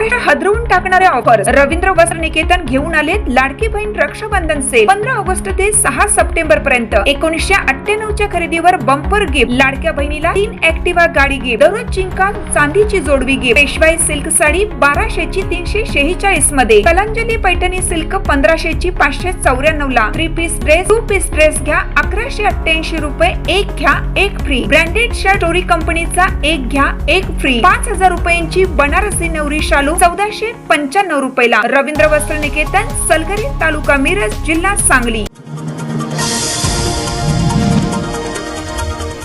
महाराष्ट्र हादरवून टाकणाऱ्या ऑफर्स रवींद्र वस्त्र निकेतन घेऊन आलेत लाडकी बहीण रक्षाबंधन सेल 15 ऑगस्ट ते 6 सप्टेंबर पर्यंत 1998 च्या खरेदीवर बंपर गिफ्ट, लाडक्या बहिणीला 3 ऍक्टिवा गाडी गिफ्ट, दररोज चिंका चांदीची जोडवी गिफ्ट, पेशवाई सिल्क साडी 1200 ची 346 मध्ये, कलांजली पैठणी सिल्क 1500 ची 594 ला, 3 पीस ड्रेस 2 पीस ड्रेस घ्या 1188 रुपये, एक घ्या एक फ्री, ब्रँडेड शर्ट टोरी कंपनीचा एक घ्या एक फ्री, 5000 रुपयांची बनारसी नवरी शालू 1495 रुपयाला. रवींद्र वस्त्र निकेतन, सलगरी, तालुका मिरज, जिल्हा सांगली.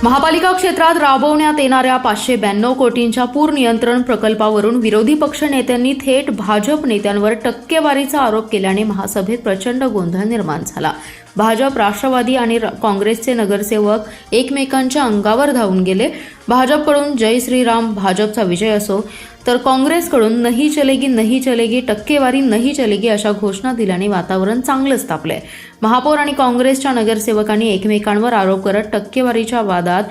महापालिका क्षेत्रात राबवण्यात येणाऱ्या 592 कोटींच्या पूर नियंत्रण प्रकल्पावरून विरोधी पक्ष नेत्यांनी थेट भाजप नेत्यांवर टक्केवारीचा आरोप केल्याने महासभेत प्रचंड गोंधळ निर्माण झाला. भाजप, राष्ट्रवादी आणि काँग्रेसचे नगरसेवक एकमेकांच्या अंगावर धावून गेले. भाजपकडून जय श्रीराम, भाजपचा विजय असो, तर काँग्रेसकडून नहीं चलेगी, टक्केवारी नहीं चलेगी अशा घोषणा दिल्याने वातावरण चांगलंच तापलंय. महापौर आणि काँग्रेसच्या नगरसेवकांनी एकमेकांवर आरोप करत टक्केवारीच्या वादात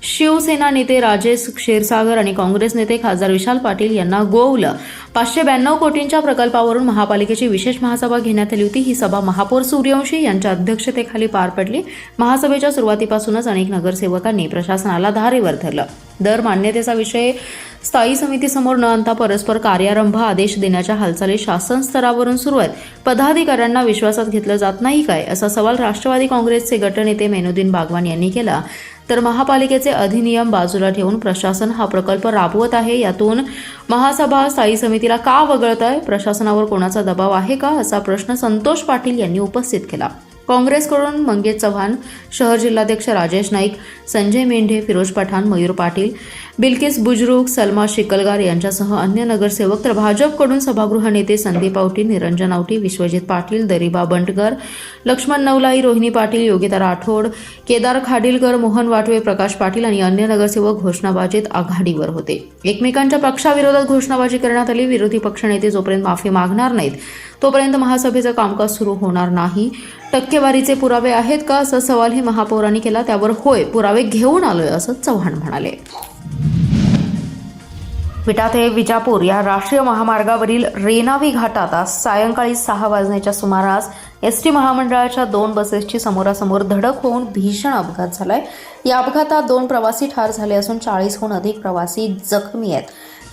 शिवसेना नेते राजेश क्षीरसागर आणि काँग्रेस नेते खासदार विशाल पाटील यांना गोवलं. 592 कोटींच्या प्रकल्पावरून महापालिकेची विशेष महासभा घेण्यात आली होती. ही सभा महापौर सूर्यवंशी यांच्या अध्यक्षतेखाली पार पडली. महासभेच्या सुरुवातीपासूनच अनेक नगरसेवकांनी प्रशासनाला धारेवर धरलं. दर मान्यतेचा विषय स्थायी समितीसमोर न आणता परस्पर कार्यारंभ आदेश देण्याच्या हालचाली शासन स्तरावरून सुरू आहेत. पदाधिकाऱ्यांना विश्वासात घेतलं जात नाही काय, असा सवाल राष्ट्रवादी काँग्रेसचे गटनेते मेनुद्दीन बागवान यांनी केला. तर महापालिकेचे अधिनियम बाजूला ठेवून प्रशासन हा प्रकल्प राबवत आहे, यातून महासभा स्थायी समितीला का वगळत आहे, प्रशासनावर कोणाचा दबाव आहे का, असा प्रश्न संतोष पाटील यांनी उपस्थित केला. काँग्रेसकडून मंगेश चव्हाण, शहर जिल्हाध्यक्ष राजेश नाईक, संजय मेंढे, फिरोज पठाण, मयूर पाटील, बिल्किस बुजरुक, सलमा शिकलगार यांच्यासह अन्य नगरसेवक, तर भाजपकडून सभागृह नेते संदीप आवटी, निरंजन आवटी, विश्वजित पाटील, दरिबा बंडकर, लक्ष्मण नवलाई, रोहिणी पाटील, योगिता राठोड, केदार खाडीलकर, मोहन वाटवे, प्रकाश पाटील आणि अन्य नगरसेवक घोषणाबाजीत आघाडीवर होते. एकमेकांच्या पक्षाविरोधात घोषणाबाजी करण्यात आली. विरोधी पक्षनेते जोपर्यंत माफी मागणार नाहीत तोपर्यंत महासभेचं कामकाज सुरू होणार नाही. टक्केवारीचे पुरावे आहेत का, असा सवालही महापौरांनी केला. त्यावर होय, पुरावे घेऊन आलोय, असं चव्हाण म्हणाले. विटा ते विजापूर या राष्ट्रीय महामार्गावरील रेणावी घाटात आज सायंकाळी 6 वाजण्याच्या सुमारास एसटी महामंडळाच्या 2 बसेसची समोरासमोर धडक होऊन भीषण अपघात झालाय. या अपघातात 2 प्रवासी ठार झाले असून 40हून अधिक प्रवासी जखमी आहेत.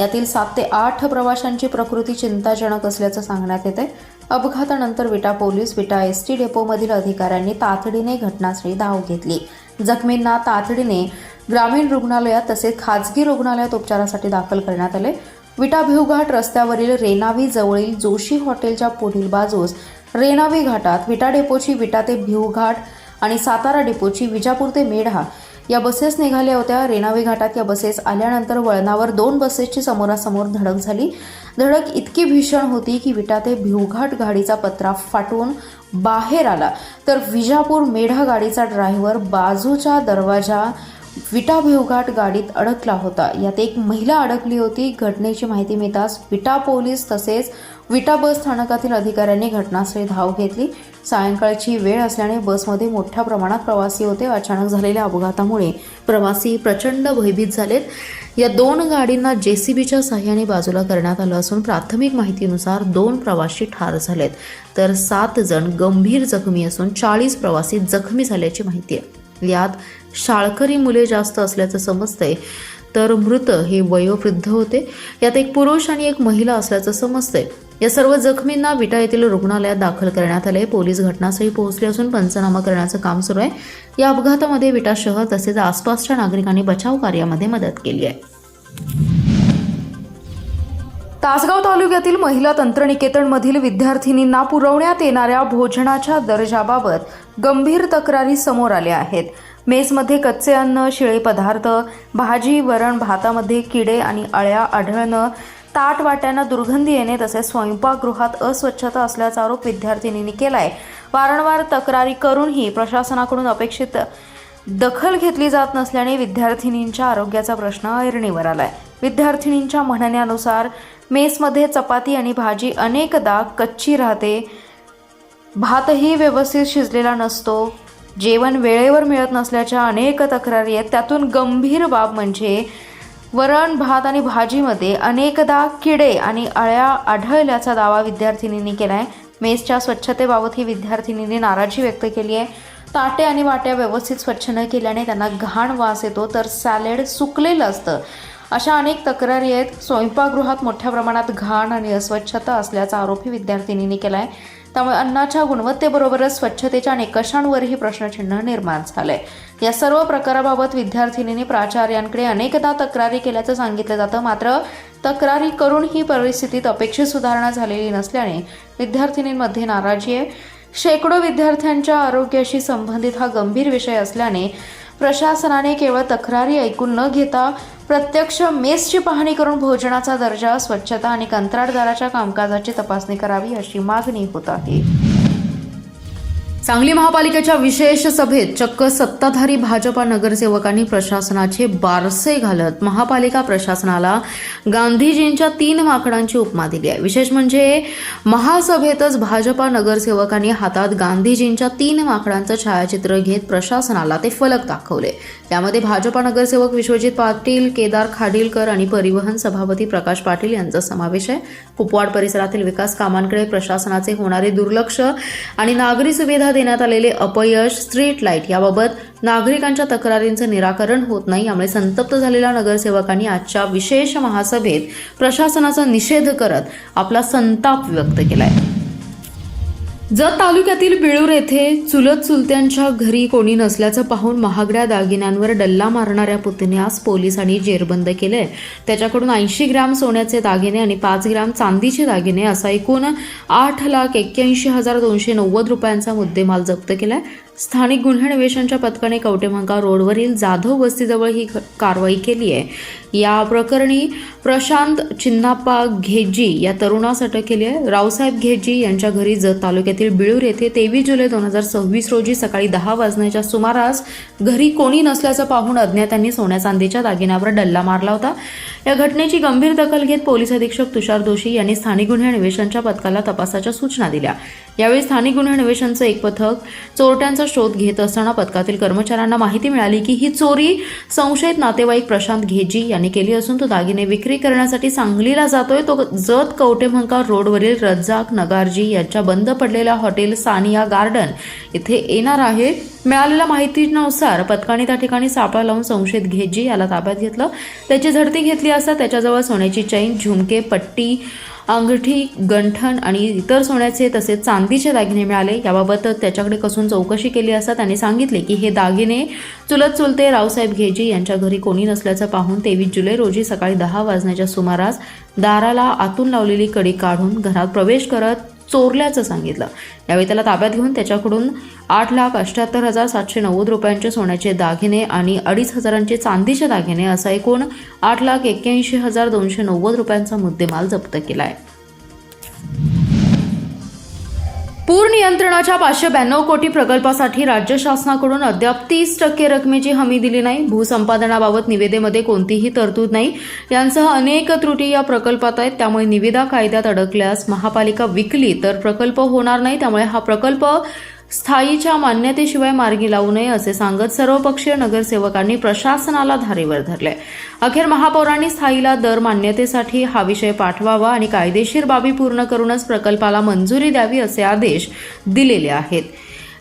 यातील 7 ते 8 प्रवाशांची प्रकृती चिंताजनक असल्याचं सांगण्यात येते. अपघातानंतर विटा पोलीस, विटा एसटी डेपोमधील अधिकाऱ्यांनी तातडीने घटनास्थळी धाव घेतली. जखमींना तातडीने ग्रामीण रुग्णालयात तसेच खाजगी रुग्णालयात उपचारासाठी दाखल करण्यात आले. विटा भिवघाट रस्त्यावरील रेणावी जवळील जोशी हॉटेलच्या पुढील बाजूस रेणावी घाटात विटा डेपोची विटा ते भिवघाट आणि सातारा डेपोची विजापूर ते मेढा या बसेस निघाल्या होत्या. रेणावी घाटात या बसेस आल्यानंतर वळणावर 2 बसेसची समोरासमोर धडक झाली. धडक इतकी भीषण होती की विटा ते भिवघाट गाडीचा पत्रा फाटून बाहेर आला, तर विजापूर मेढा गाडीचा ड्रायव्हर बाजूच्या दरवाजा विटा भिवघाट गाडीत अडकला होता. यात एक महिला अडकली होती. घटनेची माहिती मिळताच विटा पोलीस तसेच विटा बस स्थानकातील अधिकाऱ्यांनी घटनास्थळी धाव घेतली. सायंकाळची वेळ असल्याने बसमध्ये मोठ्या प्रमाणात प्रवासी होते. अचानक झालेल्या अपघातामुळे प्रवासी प्रचंड भयभीत झालेत. या 2 गाडींना जेसीबीच्या सहाय्याने बाजूला करण्यात आलं असून प्राथमिक माहितीनुसार 2 प्रवासी ठार झालेत, तर 7 जण गंभीर जखमी असून 40 प्रवासी जखमी झाल्याची माहिती आहे. यात शाळकरी मुले जास्त असल्याचं समजतंय, तर मृत हे वयोवृद्ध होते. यात एक पुरुष आणि एक महिला असल्याचं समजतंय. या सर्व जखमींना विटा येथील रुग्णालयात दाखल करण्यात आले. पोलीस घटनास्थळी पोहोचले असून पंचनामा करण्याचं काम सुरू आहे. या अपघातामध्ये विटा शहर तसेच आसपासच्या नागरिकांनी बचाव कार्यामध्ये मदत केली आहे. तासगाव तालुक्यातील महिला तंत्रनिकेतनमधील विद्यार्थिनींना पुरवण्यात येणाऱ्या भोजनाच्या दर्जाबाबत गंभीर तक्रारी समोर आल्या आहेत. मेसमध्ये कच्चे अन्न, शिळे पदार्थ, भाजी, वरण, भातामध्ये किडे आणि अळ्या आढळणं, ताट वाट्यांना दुर्गंधी येणे तसेच स्वयंपाकगृहात अस्वच्छता असल्याचा आरोप विद्यार्थिनींनी केलाय. वारंवार तक्रारी करूनही प्रशासनाकडून अपेक्षित दखल घेतली जात नसल्याने विद्यार्थिनींच्या आरोग्याचा प्रश्न ऐरणीवर आलाय. विद्यार्थिनींच्या म्हणण्यानुसार मेसमध्ये चपाती आणि भाजी अनेकदा कच्ची राहते, भातही व्यवस्थित शिजलेला नसतो, जेवण वेळेवर मिळत नसल्याच्या अनेक तक्रारी आहेत. त्यातून गंभीर बाब म्हणजे वरण, भात आणि भाजीमध्ये अनेकदा किडे आणि अळ्या आढळल्याचा दावा विद्यार्थिनींनी केला आहे. मेसच्या स्वच्छतेबाबत ही विद्यार्थिनींनी नाराजी व्यक्त केली आहे. ताटे आणि वाट्या व्यवस्थित स्वच्छ न केल्याने त्यांना घाण वास येतो, तर सॅलेड सुकलेलं असतं. अशा अनेक तक्रारी आहेत. स्वयंपाकगृहात मोठ्या प्रमाणात घाण आणि अस्वच्छता असल्याचा आरोपही विद्यार्थिनींनी केला आहे. त्यामुळे अन्नाच्या गुणवत्तेबरोबरच स्वच्छतेच्या निकषांवरही प्रश्नचिन्ह निर्माण झालंय. या सर्व प्रकाराबाबत विद्यार्थिनींनी प्राचार्यांकडे अनेकदा तक्रारी केल्याचं सांगितलं जातं. मात्र तक्रारी करून ही परिस्थितीत अपेक्षित सुधारणा झालेली नसल्याने विद्यार्थिनींमध्ये नाराजी आहे. शेकडो विद्यार्थ्यांच्या आरोग्याशी संबंधित हा गंभीर विषय असल्याने प्रशासनाने केवळ तक्रारी ऐकून न घेता प्रत्यक्ष मेसची पाहणी करून भोजनाचा दर्जा, स्वच्छता आणि कंत्राटदाराच्या कामकाजाची तपासणी करावी अशी मागणी होत आहे. सांगली महापालिकेच्या विशेष सभेत चक्क सत्ताधारी भाजपा नगरसेवकांनी प्रशासनाचे बारसे घालत महापालिका प्रशासनाला गांधीजींच्या 3 माकडांची उपमा दिली आहे. विशेष म्हणजे महासभेतच भाजपा नगरसेवकांनी हातात गांधीजींच्या 3 माकडांचं छायाचित्र घेत प्रशासनाला ते फलक दाखवले. त्यामध्ये भाजपा नगरसेवक विश्वजित पाटील, केदार खाडीलकर आणि परिवहन सभापती प्रकाश पाटील यांचा समावेश आहे. कुपवाड परिसरातील विकास कामांकडे प्रशासनाचे होणारे दुर्लक्ष आणि नागरी सुविधा देण्यात आलेले अपयश, स्ट्रीट लाईट याबाबत नागरिकांच्या तक्रारींचं निराकरण होत नाही. यामुळे संतप्त झालेल्या नगरसेवकांनी आजच्या विशेष महासभेत प्रशासनाचा निषेध करत आपला संताप व्यक्त केलाय. जत तालुक्यातील बिळूर येथे चुलत चुलत्यांच्या घरी कोणी नसल्याचं पाहून महागड्या दागिन्यांवर डल्ला मारणाऱ्या पुतण्यास पोलिसांनी जेरबंद केले. त्याच्याकडून 80 ग्रॅम सोन्याचे दागिने आणि 5 ग्रॅम चांदीचे दागिने असा एकूण 8,81,290 रुपयांचा मुद्देमाल जप्त केलाय. स्थानिक गुन्हे अन्वेषणच्या पथकाने कवटेमंका रोडवरील जाधव वस्तीजवळ ही कारवाई केली आहे. या प्रकरणी प्रशांत चिन्नाप्पा घेजी या तरुणास अटक केली आहे. रावसाहेब घेजी यांच्या घरी जत तालुक्यातील बिळूर येथे 23 जुलै 2026 रोजी सकाळी 10 वाजण्याच्या सुमारास घरी कोणी नसल्याचं पाहून अज्ञातांनी सोन्या चांदीच्या दागिन्यावर डल्ला मारला होता. या घटनेची गंभीर दखल घेत पोलीस अधीक्षक तुषार दोशी यांनी स्थानिक गुन्हे अन्वेषणच्या पथकाला तपासाच्या सूचना दिल्या. यावेळी स्थानिक गुन्हे अन्वेषणचं एक पथक चोरट्यांचा शोध घेत असताना पथकातील कर्मचाऱ्यांना माहिती मिळाली की ही चोरी संशयित नातेवाईक प्रशांत घेजी यांनी केली असून तो दागिने विक्री करण्यासाठी सांगलीला जातोय. तो जत कवटेमंका रोडवरील रज्जाक नगारजी यांच्या बंद पडलेल्या हॉटेल सानिया गार्डन इथे येणार आहे. मिळालेल्या माहितीनुसार पथकाने त्या ठिकाणी सापळा लावून संशयित घेजी याला ताब्यात घेतलं. त्याची झडती घेतली असता त्याच्याजवळ सोन्याची चैन, झुमके, पट्टी, अंगठी, गंठण आणि इतर सोन्याचे तसेच चांदीचे दागिने मिळाले. याबाबत त्याच्याकडे कसून चौकशी केली असता त्यांनी सांगितले की हे दागिने चुलत चुलते रावसाहेब घेजी यांच्या घरी कोणी नसल्याचं पाहून 23 जुलै रोजी सकाळी 10 वाजण्याच्या सुमारास दाराला आतून लावलेली कडी काढून घरात प्रवेश करत चोरल्याचं सांगितलं. यावेळी त्याला ताब्यात घेऊन त्याच्याकडून 8,78,790 रुपयांचे सोन्याचे दागिने आणि 2,500चे चांदीचे दागिने असा एकूण 8,81,290 रुपयांचा मुद्देमाल जप्त केलाय. पूर नियंत्रणाच्या 592 कोटी प्रकल्पासाठी राज्य शासनाकडून अद्याप 30% रकमेची हमी दिली नाही. भूसंपादनाबाबत निविदेमध्ये कोणतीही तरतूद नाही. यांसह अनेक त्रुटी या प्रकल्पात आहेत. त्यामुळे निविदा कायद्यात अडकल्यास महापालिका विकली तर प्रकल्प होणार नाही. त्यामुळे हा प्रकल्प स्थायीच्या मान्यतेशिवाय मार्गी लावू नये असे सांगत सर्वपक्षीय नगरसेवकांनी प्रशासनाला धारेवर धरले. अखेर महापौरांनी स्थायीला दर मान्यतेसाठी हा विषय पाठवावा आणि कायदेशीर बाबी पूर्ण करूनच प्रकल्पाला मंजुरी द्यावी असे आदेश दिलेले आहेत.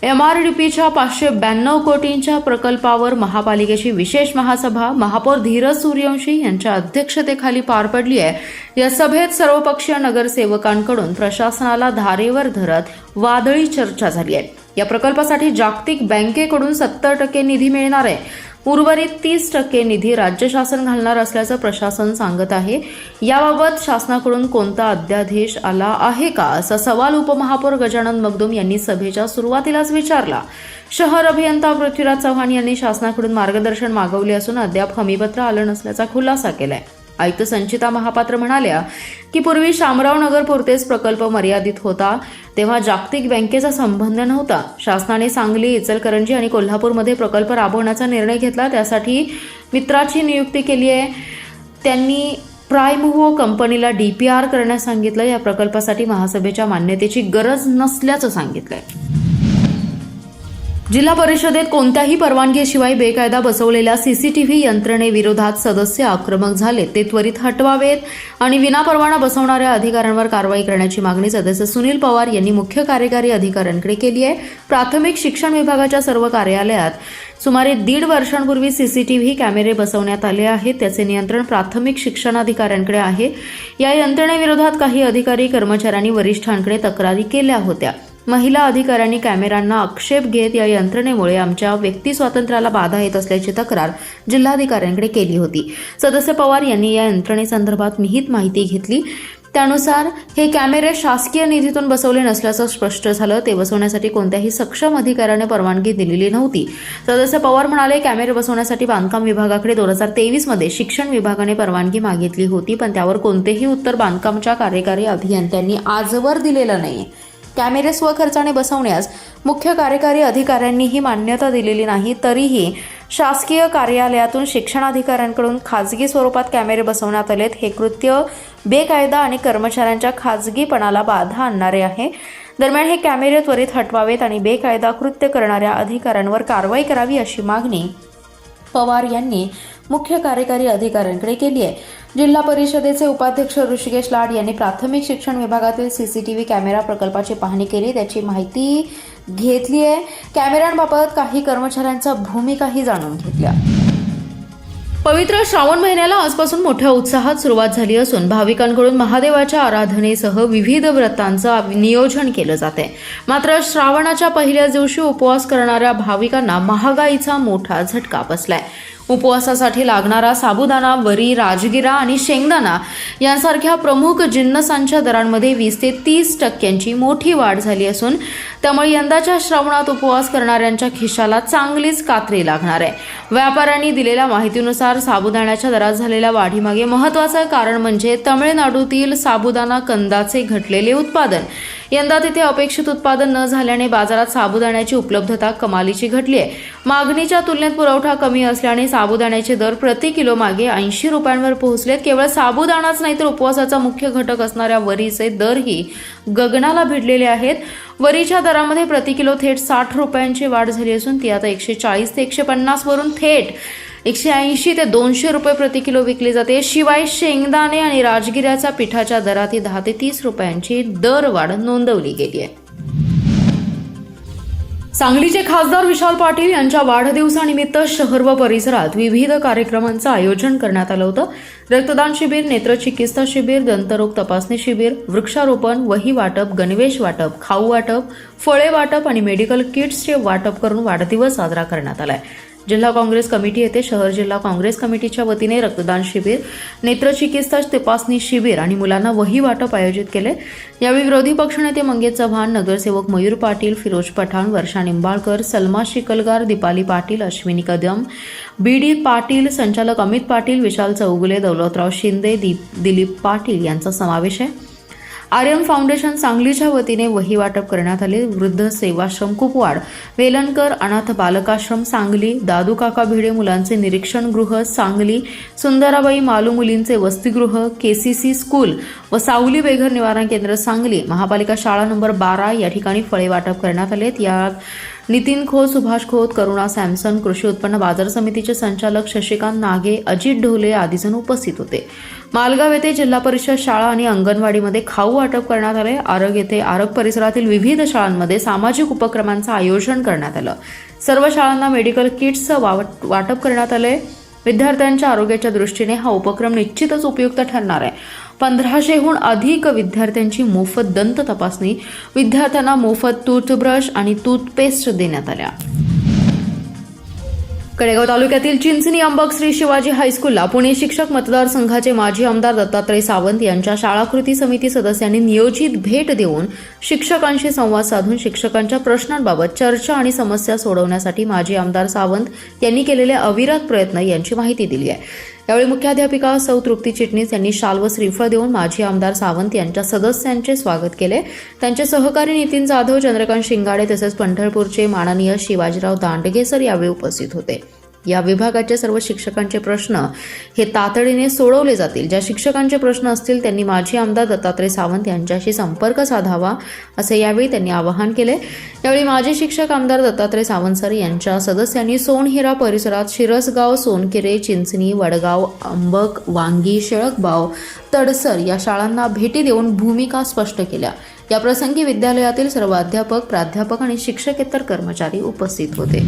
MRDPच्या 592 कोटींच्या प्रकल्पावर महापालिकेची विशेष महासभा महापौर धीरज सूर्यवंशी यांच्या अध्यक्षतेखाली पार पडली आहे. या सभेत सर्वपक्षीय नगरसेवकांकडून प्रशासनाला धारेवर धरत वादळी चर्चा झाली आहे. या प्रकल्पासाठी जागतिक बँकेकडून 70% निधी मिळणार आहे. उर्वरित 30% निधी राज्य शासन घालणार असल्याचं प्रशासन सांगत आहे. याबाबत शासनाकडून कोणता अध्यादेश आला आहे का असा सवाल उपमहापौर गजानन मगदुम यांनी सभेच्या सुरुवातीलाच विचारला. शहर अभियंता पृथ्वीराज चव्हाण यांनी शासनाकडून मार्गदर्शन मागवले असून अद्याप हमीपत्र आलं नसल्याचा खुलासा केलाय. आयुक्त संचिता महापात्र म्हणाल्या की पूर्वी शामराव नगर पुरतेच प्रकल्प मर्यादित होता, तेव्हा जागतिक बँकेचा संबंध नव्हता. शासनाने सांगली, इचलकरंजी आणि कोल्हापूरमध्ये प्रकल्प राबवण्याचा निर्णय घेतला. त्यासाठी मित्राची नियुक्ती केली आहे. त्यांनी प्रायमुव्हो कंपनीला DPR करण्यास सांगितलं. या प्रकल्पासाठी महासभेच्या मान्यतेची गरज नसल्याचं सांगितलंय. जिल्हा परिषदेत कोणत्याही परवानगीशिवाय बेकायदा बसवलेल्या सीसीटीव्ही यंत्रणेविरोधात सदस्य आक्रमक झाले ते त्वरित हटवावेत आणि विनापरवाना बसवणाऱ्या अधिकाऱ्यांवर कारवाई करण्याची मागणी सदस्य सुनील पवार यांनी मुख्य कार्यकारी अधिकाऱ्यांकडे केली आहे. प्राथमिक शिक्षण विभागाच्या सर्व कार्यालयात सुमारे 1.5 वर्षांपूर्वी सीसीटीव्ही कॅमेरे बसवण्यात आले आहेत. त्याचे नियंत्रण प्राथमिक शिक्षणाधिकाऱ्यांकडे आहे. या यंत्रणेविरोधात काही अधिकारी कर्मचाऱ्यांनी वरिष्ठांकडे तक्रारी केल्या होत्या. महिला अधिकाऱ्यांनी कॅमेऱ्यांना आक्षेप घेत या यंत्रणेमुळे आमच्या व्यक्ती स्वातंत्र्याला बाधा येत असल्याची तक्रार जिल्हाधिकाऱ्यांकडे केली होती. सदस्य पवार यांनी या यंत्रणेसंदर्भात विहित माहिती घेतली. त्यानुसार हे कॅमेरे शासकीय निधीतून बसवले नसल्याचं स्पष्ट झालं. ते बसवण्यासाठी कोणत्याही सक्षम अधिकाऱ्याने परवानगी दिलेली नव्हती. सदस्य पवार म्हणाले, कॅमेरे बसवण्यासाठी बांधकाम विभागाकडे 2023 मध्ये शिक्षण विभागाने परवानगी मागितली होती, पण त्यावर कोणतेही उत्तर बांधकामच्या कार्यकारी अभियंत्यांनी आजवर दिलेलं नाही. कॅमेरे स्वखर्चाने बसवण्यास मुख्य कार्यकारी अधिकाऱ्यांनीही मान्यता दिलेली नाही. तरीही शासकीय कार्यालयातून शिक्षणाधिकाऱ्यांकडून खाजगी स्वरूपात कॅमेरे बसवण्यात आलेत. हे कृत्य बेकायदा आणि कर्मचाऱ्यांच्या खाजगीपणाला बाधा आणणारे आहे. दरम्यान हे कॅमेरे त्वरित हटवावेत आणि बेकायदा कृत्य करणाऱ्या अधिकाऱ्यांवर कारवाई करावी अशी मागणी पवार यांनी मुख्य कार्यकारी अधिकाऱ्यांकडे केली आहे. जिल्हा परिषदेचे उपाध्यक्ष ऋषिकेश लाड यांनी प्राथमिक शिक्षण विभागातील सीसीटीव्ही कॅमेरा प्रकल्पाची पाहणी केली. त्याची माहिती घेतली आहे. कॅमेऱ्यांबाबत काही कर्मचाऱ्यांच्या भूमिकाही जाणून घेतल्या. पवित्र श्रावण महिन्याला आजपासून मोठ्या उत्साहात सुरुवात झाली असून भाविकांकडून महादेवाच्या आराधनेसह विविध व्रतांचं नियोजन केलं जाते. मात्र श्रावणाच्या पहिल्याच दिवशी उपवास करणाऱ्या भाविकांना महागाईचा मोठा झटका बसलाय. उपवासासाठी लागणारा साबुदाणा, वरी, राजगिरा आणि शेंगदाणा यांसारख्या प्रमुख जिन्नसांच्या दरांमध्ये 20 ते 30% मोठी वाढ झाली असून त्यामुळे यंदाच्या श्रावणात उपवास करणाऱ्यांच्या खिशाला चांगलीच कात्री लागणार आहे. व्यापाऱ्यांनी दिलेल्या माहितीनुसार साबुदाण्याच्या दरात झालेल्या वाढीमागे महत्त्वाचं कारण म्हणजे तामिळनाडूतील साबुदाणा कंदाचे घटलेले उत्पादन. यंदा तिथे अपेक्षित उत्पादन न झाल्याने बाजारात साबुदाण्याची उपलब्धता कमालीची घटली आहे. मागणीच्या तुलनेत पुरवठा कमी असल्याने साबुदाण्याचे दर प्रति किलो मागे 80 रुपयांवर पोहोचलेत. केवळ साबुदाणाच नाही तर उपवासाचा मुख्य घटक असणाऱ्या वरीचे दरही गगनाला भिडलेले आहेत. वरीच्या दरामध्ये प्रति किलो थेट 60 रुपयांची वाढ झाली असून ती आता 140 ते 150 वरून थेट 180 ते 200 रुपये प्रति किलो विकली जाते. शिवाय शेंगदाणे आणि राजगिऱ्याच्या पिठाच्या दरातही 10 ते 30 रुपयांची दरवाढ नोंदवली गेली आहे. सांगलीचे खासदार विशाल पाटील यांच्या वाढदिवसानिमित्त शहर व परिसरात विविध कार्यक्रमांचं आयोजन करण्यात आलं होतं. रक्तदान शिबिर, नेत्रचिकित्सा शिबिर, दंतरोग तपासणी शिबिर, वृक्षारोपण, वही वाटप, गणवेश वाटप, खाऊ वाटप, फळे वाटप आणि मेडिकल किट्सचे वाटप करून वाढदिवस साजरा करण्यात आलाय. जिल्हा काँग्रेस कमिटी येथे शहर जिल्हा काँग्रेस कमिटीच्या वतीने रक्तदान शिबिर, नेत्रचिकित्सा तपासणी शिबिर आणि मुलांना वही वाटप आयोजित केले. यावेळी विरोधी पक्षनेते मंगेश चव्हाण, नगरसेवक मयूर पाटील, फिरोज पठाण, वर्षा निंबाळकर, सलमा शिकलगार, दीपाली पाटील, अश्विनी कदम, बीडी पाटील, संचालक अमित पाटील, विशाल चौगुले, दौलतराव शिंदे, दिलीप पाटील यांचा समावेश आहे. आर्यन फाउंडेशन सांगलीच्या वतीने वही वाटप करण्यात आले. वृद्ध सेवाश्रम कुपवाड, वेलणकर अनाथ बालकाश्रम सांगली, दादू काका भिडे मुलांचे निरीक्षण गृह सांगली, सुंदराबाई मालू मुलींचे वसतिगृह, केसीसी स्कूल व सावली बेघर निवारण केंद्र सांगली, महापालिका शाळा नंबर 12 या ठिकाणी फळे वाटप करण्यात आलेत. यात नितीन खोत, सुभाष खोत, करुणा सॅमसन, कृषी उत्पन्न बाजार समितीचे संचालक शशिकांत नागे, अजित ढोले आदी जण उपस्थित होते. मालगाव येथे जिल्हा परिषद शाळा आणि अंगणवाडीमध्ये खाऊ वाटप करण्यात आले. आरग येथे आरग परिसरातील विविध शाळांमध्ये सामाजिक उपक्रमांचं आयोजन करण्यात आलं. सर्व शाळांना मेडिकल किट्सचं वाटप करण्यात आले. विद्यार्थ्यांच्या आरोग्याच्या दृष्टीने हा उपक्रम निश्चितच उपयुक्त ठरणार आहे. 1500हून अधिक विद्यार्थ्यांची मोफत दंत तपासणी, विद्यार्थ्यांना मोफत टूथब्रश आणि टूथपेस्ट देण्यात आल्या. कडेगाव तालुक्यातील चिंचणी अंबक श्री शिवाजी हायस्कूलला पुणे शिक्षक मतदारसंघाचे माजी आमदार दत्तात्रय सावंत यांच्या शाळा कृती समिती सदस्यांनी नियोजित भेट देऊन शिक्षकांशी संवाद साधून शिक्षकांच्या प्रश्नांबाबत चर्चा आणि समस्या सोडवण्यासाठी माजी आमदार सावंत यांनी केलेले अविरत प्रयत्न यांची माहिती दिली आहे. यावेळी मुख्याध्यापिका सौ तृप्ती चिटणीस यांनी शाल व श्रीफळ देऊन माजी आमदार सावंत यांच्या सदस्यांचे स्वागत केले. त्यांचे सहकारी नितीन जाधव, चंद्रकांत शिंगाडे तसेच पंढरपूरचे माननीय शिवाजीराव दांडगे सर यावेळी उपस्थित होते. या विभागाच्या सर्व शिक्षकांचे प्रश्न हे तातडीने सोडवले जातील. ज्या शिक्षकांचे प्रश्न असतील त्यांनी माजी आमदार दत्तात्रय सावंत यांच्याशी संपर्क साधावा असे यावेळी त्यांनी आवाहन केले. यावेळी माजी शिक्षक आमदार दत्तात्रय सावंत सर यांच्या सदस्यांनी सोनहिरा परिसरात शिरसगाव, सोनकिरे, चिंचणी, वडगाव, अंबक, वांगी, शेळकबाव, तडसर या शाळांना भेटी देऊन भूमिका स्पष्ट केल्या. या प्रसंगी विद्यालयातील सर्व अध्यापक, प्राध्यापक आणि शिक्षकेतर कर्मचारी उपस्थित होते.